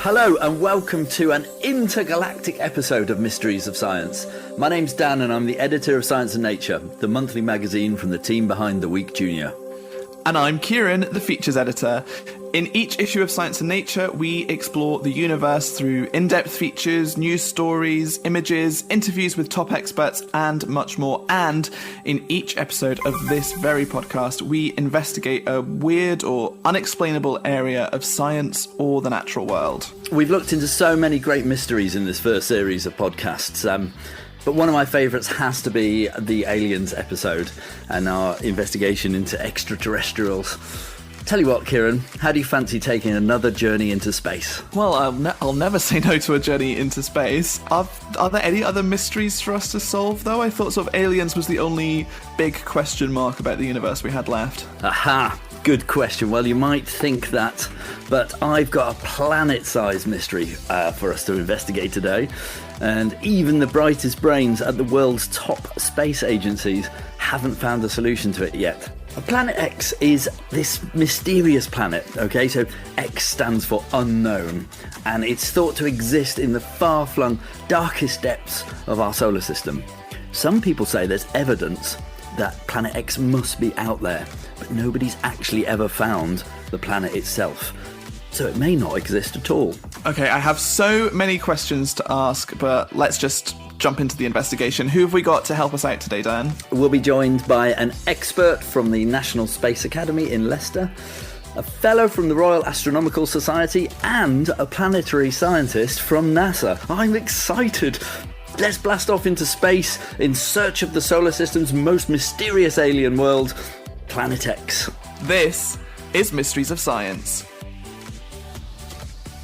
Hello and welcome to an intergalactic episode of Mysteries of Science. My name's Dan and I'm the editor of Science and Nature, the monthly magazine from the team behind The Week Junior. And I'm Ciaran, the features editor. In each issue of Science and Nature, we explore the universe through in-depth features, news stories, images, interviews with top experts, and much more. And in each episode of this very podcast, we investigate a weird or unexplainable area of science or the natural world. We've looked into so many great mysteries in this first series of podcasts. But one of my favourites has to be the Aliens episode and our investigation into extraterrestrials. Tell you what, Ciaran, how do you fancy taking another journey into space? Well, I'll never say no to a journey into space. Are there any other mysteries for us to solve, though? I thought sort of aliens was the only big question mark about the universe we had left. Aha! Good question. Well, you might think that, but I've got a planet-sized mystery for us to investigate today. And even the brightest brains at the world's top space agencies haven't found a solution to it yet. Planet X is this mysterious planet, okay? So X stands for unknown, and it's thought to exist in the far-flung, darkest depths of our solar system. Some people say there's evidence that Planet X must be out there, but nobody's actually ever found the planet itself. So it may not exist at all. Okay, I have so many questions to ask, but let's just jump into the investigation. Who have we got to help us out today, Dan? We'll be joined by an expert from the National Space Academy in Leicester, a fellow from the Royal Astronomical Society, and a planetary scientist from NASA. I'm excited. Let's blast off into space in search of the solar system's most mysterious alien world, Planet X. This is Mysteries of Science.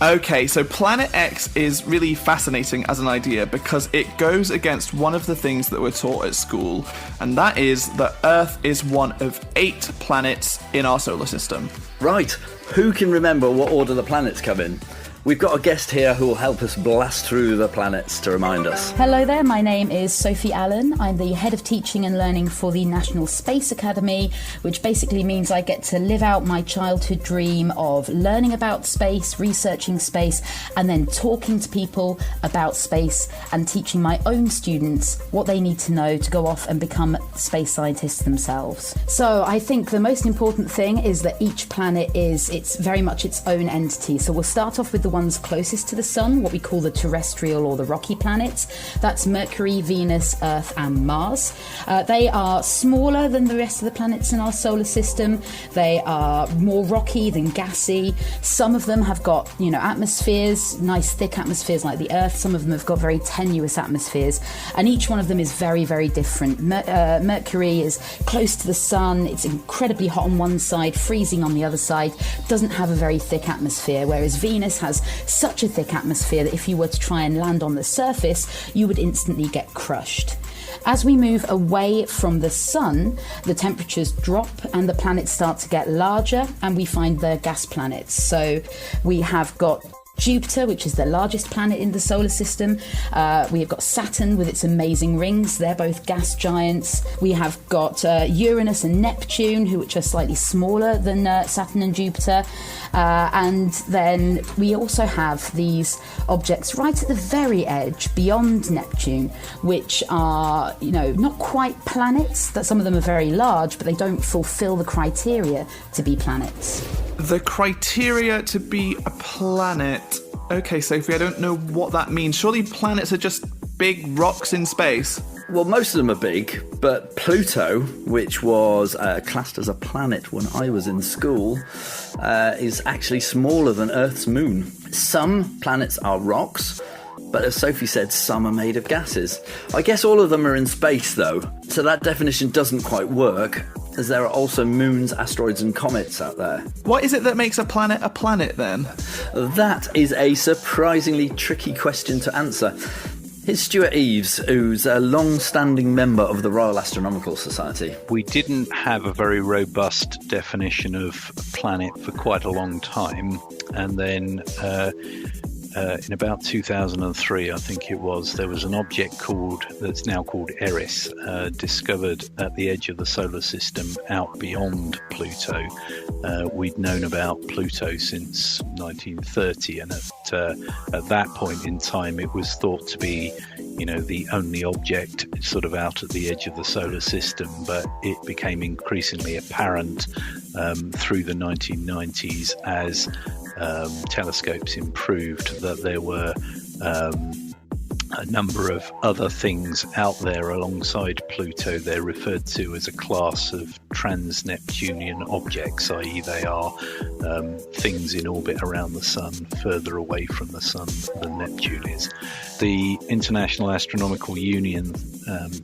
Okay, so Planet X is really fascinating as an idea because it goes against one of the things that we're taught at school, and that is that Earth is one of 8 planets in our solar system. Right, who can remember what order the planets come in? We've got a guest here who will help us blast through the planets to remind us. Hello there, my name is Sophie Allen. I'm the Head of Teaching and Learning for the National Space Academy, which basically means I get to live out my childhood dream of learning about space, researching space, and then talking to people about space and teaching my own students what they need to know to go off and become space scientists themselves. So I think the most important thing is that each planet it's very much its own entity. So we'll start off with the ones closest to the sun, what we call the terrestrial or the rocky planets. That's Mercury, Venus, Earth and Mars. They are smaller than the rest of the planets in our solar system. They are more rocky than gassy. Some of them have got, atmospheres, nice thick atmospheres like the Earth. Some of them have got very tenuous atmospheres. And each one of them is very, very different. Mercury is close to the sun. It's incredibly hot on one side, freezing on the other side. Doesn't have a very thick atmosphere, whereas Venus has such a thick atmosphere that if you were to try and land on the surface, you would instantly get crushed. As we move away from the sun, the temperatures drop and the planets start to get larger, and we find the gas planets. So we have got Jupiter, which is the largest planet in the solar system. We have got Saturn with its amazing rings. They're both gas giants. We have got Uranus and Neptune, which are slightly smaller than Saturn and Jupiter. And then we also have these objects right at the very edge beyond Neptune, which are, not quite planets. That some of them are very large, but they don't fulfill the criteria to be planets. The criteria to be a planet. Okay, Sophie, I don't know what that means. Surely planets are just big rocks in space. Well, most of them are big, but Pluto, which was classed as a planet when I was in school, is actually smaller than Earth's moon. Some planets are rocks, but as Sophie said, some are made of gases. I guess all of them are in space, though, so that definition doesn't quite work, as there are also moons, asteroids and comets out there. What is it that makes a planet then? That is a surprisingly tricky question to answer. Here's Stuart Eaves, who's a long-standing member of the Royal Astronomical Society. We didn't have a very robust definition of planet for quite a long time, and then in about 2003, I think it was, there was an object that's now called Eris, discovered at the edge of the solar system out beyond Pluto. We'd known about Pluto since 1930, and at that point in time, it was thought to be, the only object sort of out at the edge of the solar system. But it became increasingly apparent through the 1990s as telescopes improved that there were a number of other things out there alongside Pluto. They're referred to as a class of trans-Neptunian objects, i.e. they are things in orbit around the Sun further away from the Sun than Neptune is. The International Astronomical Union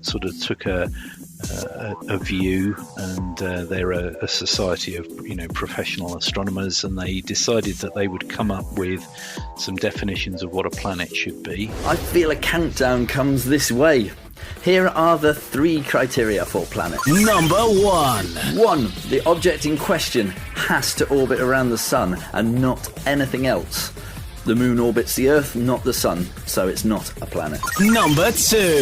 sort of took a view, and they're a society of professional astronomers, and they decided that they would come up with some definitions of what a planet should be. I feel a countdown comes this way. Here are the 3 criteria for planets. Number 1. 1. The object in question has to orbit around the Sun and not anything else. The Moon orbits the Earth, not the Sun, so it's not a planet. Number 2.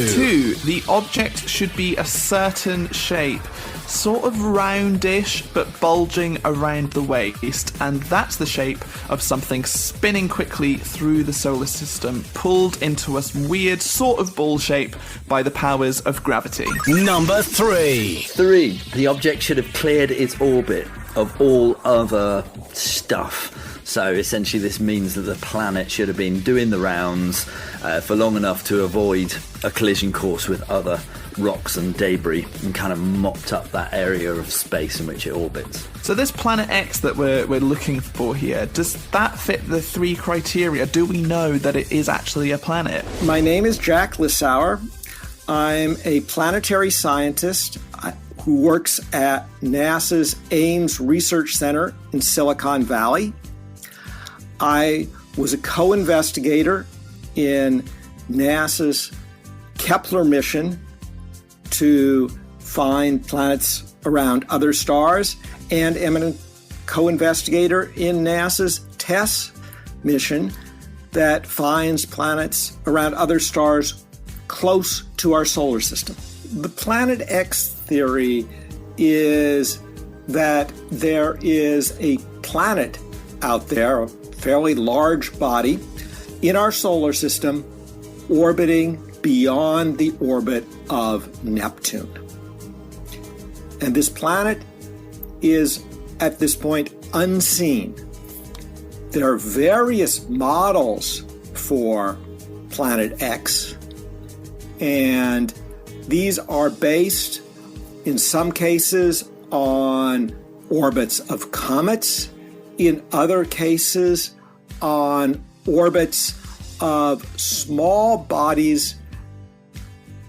2. The object should be a certain shape, sort of roundish but bulging around the waist, and that's the shape of something spinning quickly through the solar system, pulled into a weird sort of ball shape by the powers of gravity. Number 3. 3. The object should have cleared its orbit of all other stuff. So essentially this means that the planet should have been doing the rounds for long enough to avoid a collision course with other rocks and debris, and kind of mopped up that area of space in which it orbits. So this Planet X that we're looking for here, does that fit the 3 criteria? Do we know that it is actually a planet? My name is Jack Lissauer. I'm a planetary scientist who works at NASA's Ames Research Center in Silicon Valley. I was a co-investigator in NASA's Kepler mission to find planets around other stars, and am a co-investigator in NASA's TESS mission that finds planets around other stars close to our solar system. The Planet X theory is that there is a planet out there, a fairly large body in our solar system, orbiting beyond the orbit of Neptune. And this planet is, at this point, unseen. There are various models for Planet X, and these are based, in some cases, on orbits of comets, in other cases, on orbits of small bodies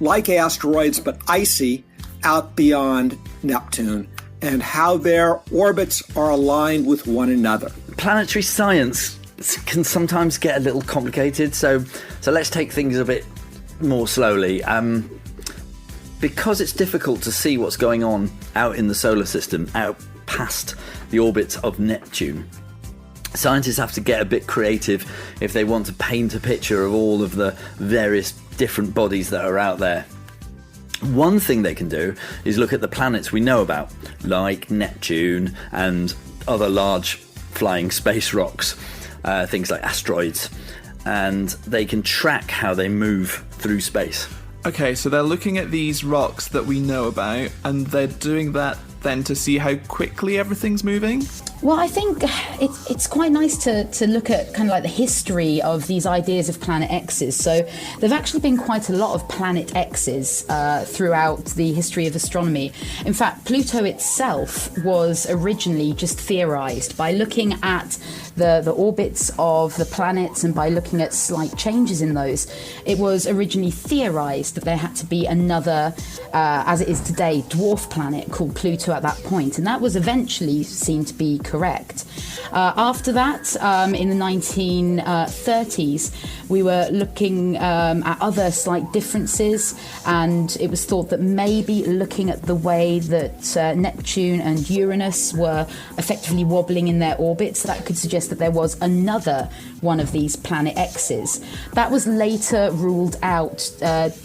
like asteroids, but icy, out beyond Neptune, and how their orbits are aligned with one another. Planetary science can sometimes get a little complicated, so let's take things a bit more slowly. Because it's difficult to see what's going on out in the solar system, out past the orbit of Neptune, scientists have to get a bit creative if they want to paint a picture of all of the various different bodies that are out there. One thing they can do is look at the planets we know about, like Neptune and other large flying space rocks, things like asteroids, and they can track how they move through space. Okay, so they're looking at these rocks that we know about, and they're doing that then to see how quickly everything's moving? Well, I think it's quite nice to look at kind of like the history of these ideas of Planet X's. So there have actually been quite a lot of Planet X's throughout the history of astronomy. In fact, Pluto itself was originally just theorized by looking at the orbits of the planets and by looking at slight changes in those. It was originally theorized that there had to be another, as it is today, dwarf planet called Pluto at that point. And that was eventually seen to be correct. correct. After that, in the 1930s, we were looking at other slight differences, and it was thought that maybe looking at the way that Neptune and Uranus were effectively wobbling in their orbits, that could suggest that there was another one of these planet X's. That was later ruled out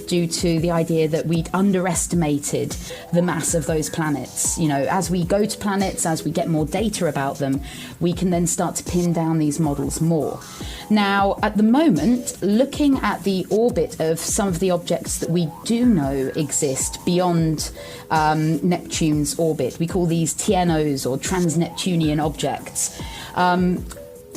due to the idea that we'd underestimated the mass of those planets. You know, as we go to planets, as we get more data about them, we can then start to pin down these models more. Now, at the moment, looking at the orbit of some of the objects that we do know exist beyond Neptune's orbit, we call these TNOs, or trans-Neptunian objects.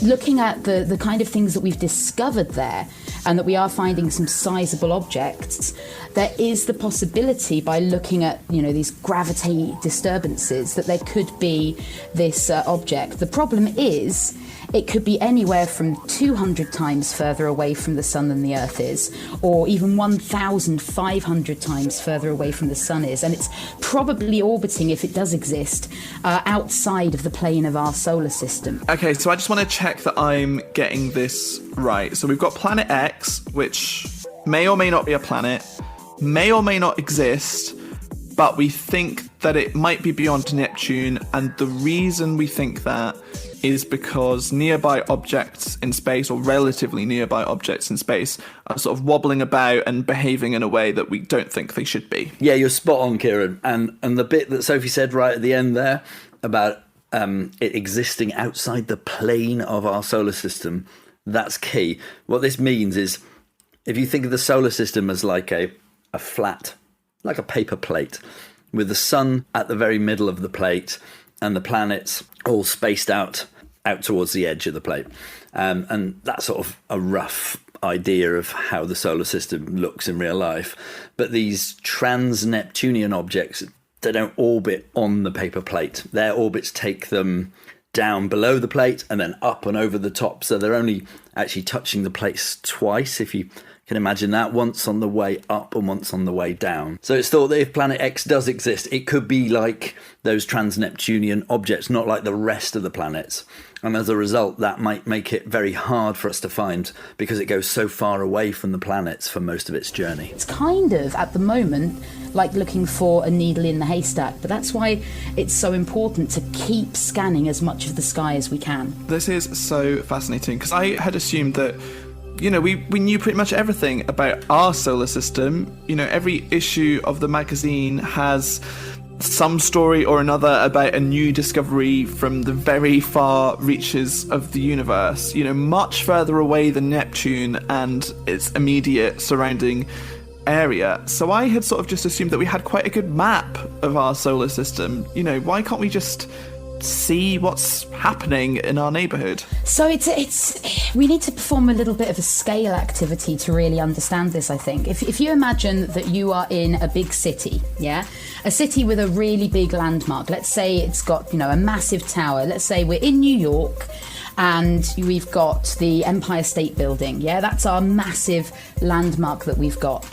Looking at the kind of things that we've discovered there, and that we are finding some sizable objects, there is the possibility, by looking at, you know, these gravity disturbances, that there could be this object. The problem is, it could be anywhere from 200 times further away from the sun than the Earth is, or even 1,500 times further away from the sun is. And it's probably orbiting, if it does exist, outside of the plane of our solar system. Okay, so I just want to check that I'm getting this right. So we've got planet X, which may or may not be a planet, may or may not exist, but we think that it might be beyond Neptune, and the reason we think that is because nearby objects in space, or relatively nearby objects in space, are sort of wobbling about and behaving in a way that we don't think they should be. Yeah, you're spot on, Ciaran. And the bit that Sophie said right at the end there about it existing outside the plane of our solar system, that's key. What this means is, if you think of the solar system as like a flat, like a paper plate, with the sun at the very middle of the plate and the planets all spaced out towards the edge of the plate. And that's sort of a rough idea of how the solar system looks in real life. But these trans-Neptunian objects, they don't orbit on the paper plate. Their orbits take them down below the plate and then up and over the top. So they're only actually touching the plates twice, if you can imagine that, once on the way up and once on the way down. So it's thought that if Planet X does exist, it could be like those trans-Neptunian objects, not like the rest of the planets. And as a result, that might make it very hard for us to find, because it goes so far away from the planets for most of its journey. It's kind of, at the moment, like looking for a needle in the haystack, but that's why it's so important to keep scanning as much of the sky as we can. This is so fascinating, because I had assumed that, you know, we knew pretty much everything about our solar system. You know, every issue of the magazine has some story or another about a new discovery from the very far reaches of the universe, you know, much further away than Neptune and its immediate surrounding area. So I had sort of just assumed that we had quite a good map of our solar system. You know, why can't we just see what's happening in our neighbourhood? So it's we need to perform a little bit of a scale activity to really understand this, I think. If you imagine that you are in a big city, yeah, a city with a really big landmark, let's say it's got, you know, a massive tower, let's say we're in New York and we've got the Empire State Building, yeah, that's our massive landmark that we've got.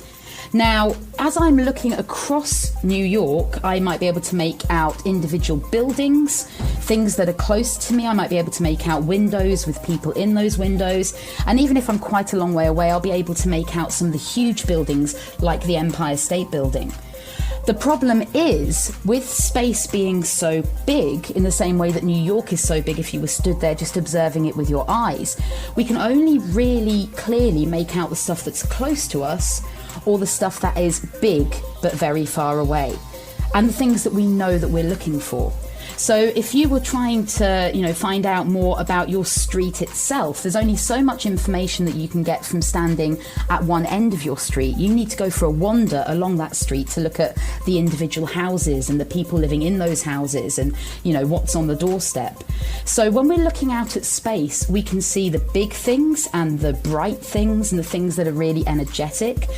Now, as I'm looking across New York, I might be able to make out individual buildings, things that are close to me. I might be able to make out windows with people in those windows. And even if I'm quite a long way away, I'll be able to make out some of the huge buildings like the Empire State Building. The problem is, with space being so big, in the same way that New York is so big if you were stood there just observing it with your eyes, we can only really clearly make out the stuff that's close to us, or the stuff that is big but very far away, and the things that we know that we're looking for. So if you were trying to, you know, find out more about your street itself, there's only so much information that you can get from standing at one end of your street. You need to go for a wander along that street to look at the individual houses and the people living in those houses and, you know, what's on the doorstep. So when we're looking out at space, we can see the big things and the bright things and the things that are really energetic.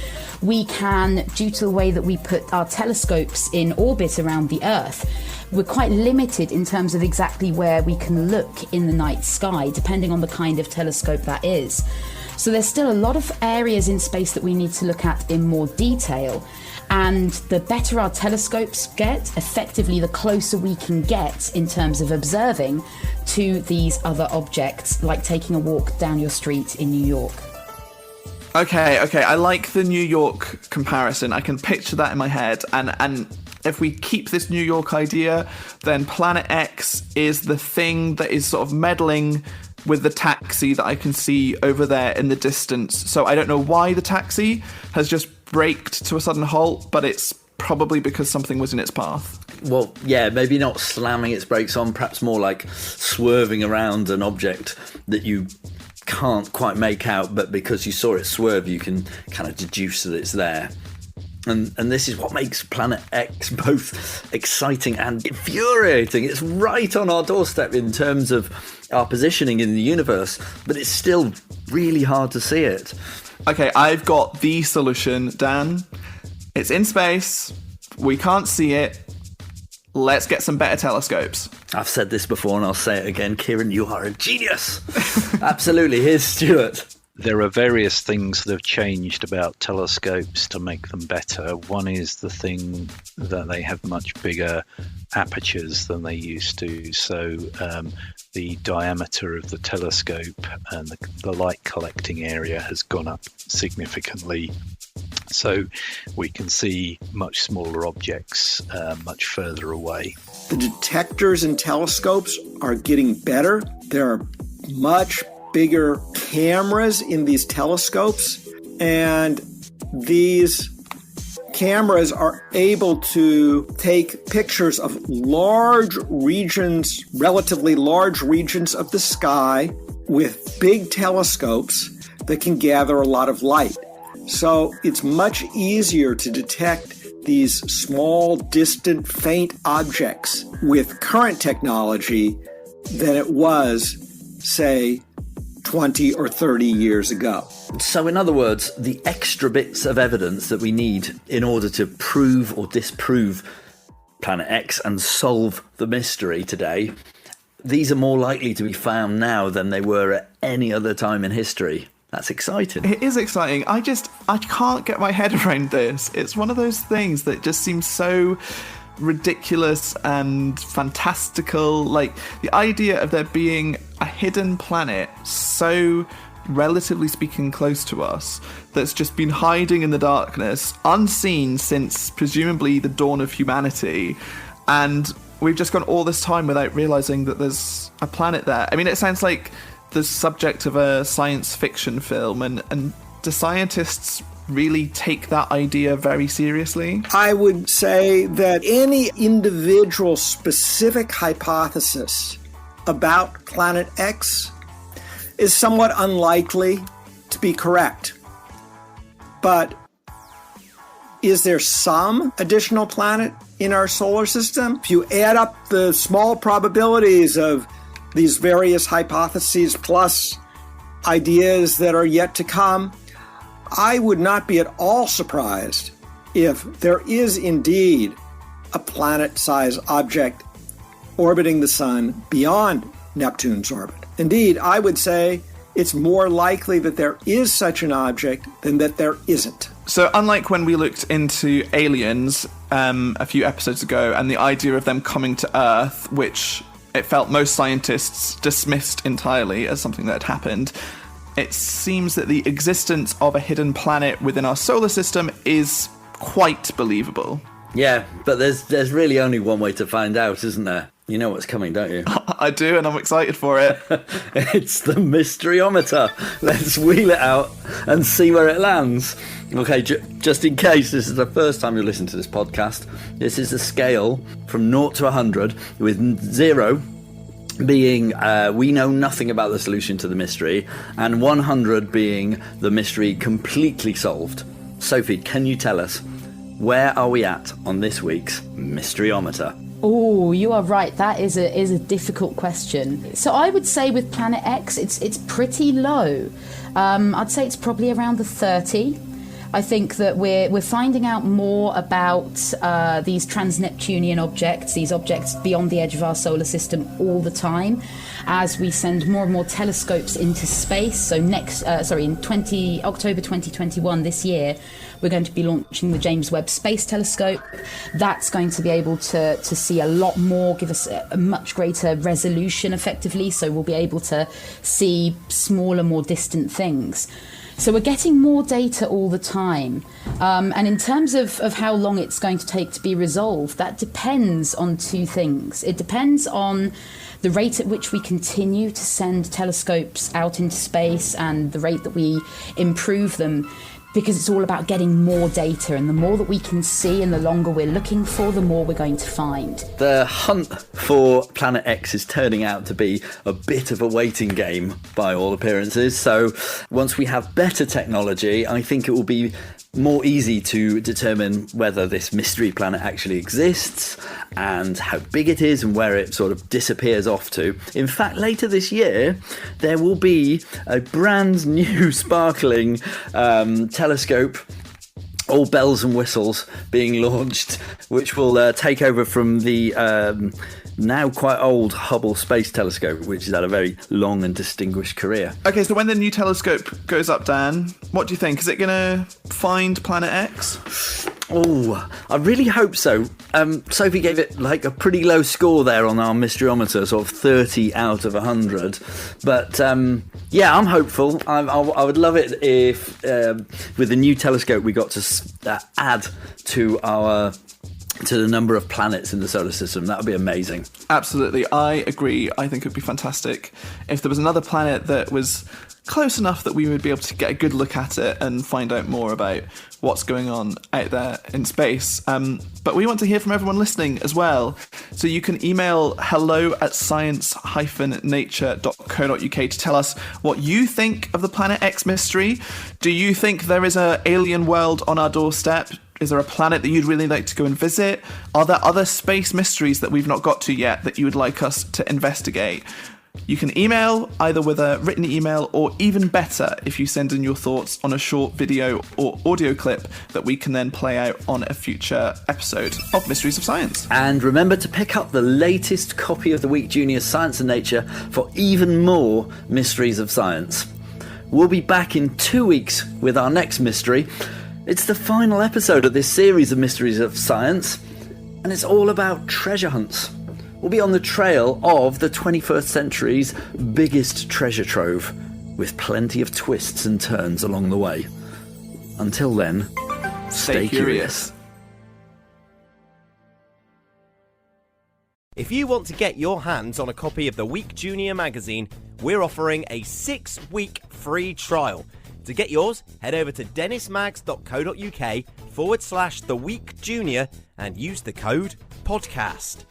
We can, due to the way that we put our telescopes in orbit around the Earth, we're quite limited in terms of exactly where we can look in the night sky, depending on the kind of telescope that is. So there's still a lot of areas in space that we need to look at in more detail. And the better our telescopes get, effectively the closer we can get in terms of observing to these other objects, like taking a walk down your street in New York. Okay, I like the New York comparison. I can picture that in my head. And if we keep this New York idea, then Planet X is the thing that is sort of meddling with the taxi that I can see over there in the distance. So I don't know why the taxi has just braked to a sudden halt, but it's probably because something was in its path. Well, yeah, maybe not slamming its brakes on, perhaps more like swerving around an object that you can't quite make out, but because you saw it swerve, you can kind of deduce that it's there. And this is what makes Planet X both exciting and infuriating. It's right on our doorstep in terms of our positioning in the universe, but it's still really hard to see it. Okay, I've got the solution, Dan. It's in space. We can't see it. Let's get some better telescopes. I've said this before and I'll say it again. Ciaran, you are a genius. Absolutely. Here's Stuart. There are various things that have changed about telescopes to make them better. One is the thing that they have much bigger apertures than they used to. So the diameter of the telescope and the light collecting area has gone up significantly. So we can see much smaller objects much further away. The detectors in telescopes are getting better. There are much bigger cameras in these telescopes, and these cameras are able to take pictures of large regions, relatively large regions of the sky with big telescopes that can gather a lot of light. So it's much easier to detect these small, distant, faint objects with current technology than it was, say, 20 or 30 years ago. So in other words, the extra bits of evidence that we need in order to prove or disprove Planet X and solve the mystery today, these are more likely to be found now than they were at any other time in history. That's exciting. It is exciting. I can't get my head around this. It's one of those things that just seems so ridiculous and fantastical. Like the idea of there being a hidden planet so relatively speaking close to us that's just been hiding in the darkness, unseen since presumably the dawn of humanity, and we've just gone all this time without realizing that there's a planet there. I mean, it sounds like the subject of a science fiction film, and do scientists really take that idea very seriously? I would say that any individual specific hypothesis about Planet X is somewhat unlikely to be correct. But is there some additional planet in our solar system? If you add up the small probabilities of these various hypotheses plus ideas that are yet to come, I would not be at all surprised if there is indeed a planet-sized object orbiting the sun beyond Neptune's orbit. Indeed, I would say it's more likely that there is such an object than that there isn't. So unlike when we looked into aliens a few episodes ago and the idea of them coming to Earth, which it felt most scientists dismissed entirely as something that had happened, it seems that the existence of a hidden planet within our solar system is quite believable. Yeah, but there's really only one way to find out, isn't there? You know what's coming, don't you? I do, and I'm excited for it. It's the mysteryometer. Let's wheel it out and see where it lands. Okay, just in case this is the first time you listen to this podcast, this is a scale from 0 to 100, with 0 being we know nothing about the solution to the mystery, and 100 being the mystery completely solved. Sophie, can you tell us, where are we at on this week's mysteryometer? Oh, you are right. That is a difficult question. So I would say with Planet X, it's pretty low. I'd say it's probably around the 30. I think that we're finding out more about these trans-Neptunian objects, these objects beyond the edge of our solar system all the time, as we send more and more telescopes into space. So in October 2021, this year, we're going to be launching the James Webb Space Telescope. That's going to be able to see a lot more, give us a much greater resolution effectively, so we'll be able to see smaller, more distant things. So we're getting more data all the time. And in terms of how long it's going to take to be resolved, that depends on two things. It depends on the rate at which we continue to send telescopes out into space and the rate that we improve them, because it's all about getting more data, and the more that we can see and the longer we're looking for, the more we're going to find. The hunt for Planet X is turning out to be a bit of a waiting game by all appearances. So once we have better technology, I think it will be more easy to determine whether this mystery planet actually exists and how big it is and where it sort of disappears off to. In fact, later this year, there will be a brand new sparkling telescope, all bells and whistles, being launched, which will take over from the now quite old Hubble Space Telescope, which has had a very long and distinguished career. Okay, so when the new telescope goes up, Dan, what do you think? Is it going to find Planet X? Oh, I really hope so. Sophie gave it like a pretty low score there on our mysteriometer, sort of 30 out of 100. But yeah, I'm hopeful. I would love it if with the new telescope we got to add to the number of planets in the solar system. That would be amazing. Absolutely, I agree. I think it would be fantastic if there was another planet that was close enough that we would be able to get a good look at it and find out more about what's going on out there in space. But we want to hear from everyone listening as well. So you can email hello@science-nature.co.uk to tell us what you think of the Planet X mystery. Do you think there is an alien world on our doorstep? Is there a planet that you'd really like to go and visit? Are there other space mysteries that we've not got to yet that you would like us to investigate? You can email either with a written email, or even better, if you send in your thoughts on a short video or audio clip that we can then play out on a future episode of Mysteries of Science. And remember to pick up the latest copy of the week Junior Science and Nature for even more Mysteries of Science. We'll be back in 2 weeks with our next mystery. It's the final episode of this series of Mysteries of Science, and it's all about treasure hunts. We'll be on the trail of the 21st century's biggest treasure trove, with plenty of twists and turns along the way. Until then, stay curious. If you want to get your hands on a copy of the Week Junior magazine, we're offering a 6-week free trial. To get yours, head over to dennismags.co.uk /The Week Junior and use the code PODCAST.